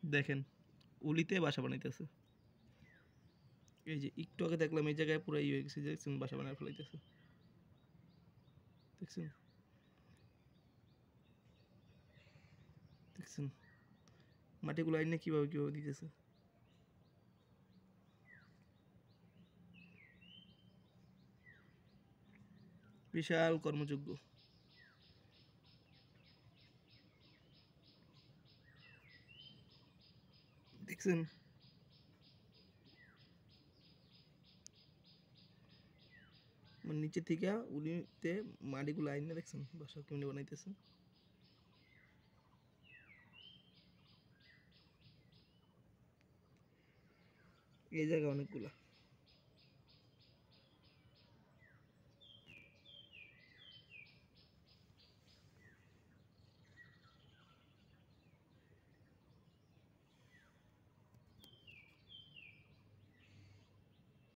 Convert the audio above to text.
দেখেন উলিতে বাসা বানাইতেছে। এই যে একটু আগে দেখলাম এই জায়গায় পুরো হয়ে গেছে, দেখছেন বাসা বানায় ফেলাইতেছে, দেখছেন দেখছেন মাটিগুলো আইনে কিভাবে কিভাবে দিতেছে। বিশাল কর্মযোগ্য, দেখছেন মানে নিচে থেকে উলিতে মাটিগুলো আইনে দেখছেন বাসা কেমনি বানাইতেছে। এই জায়গায় অনেকগুলা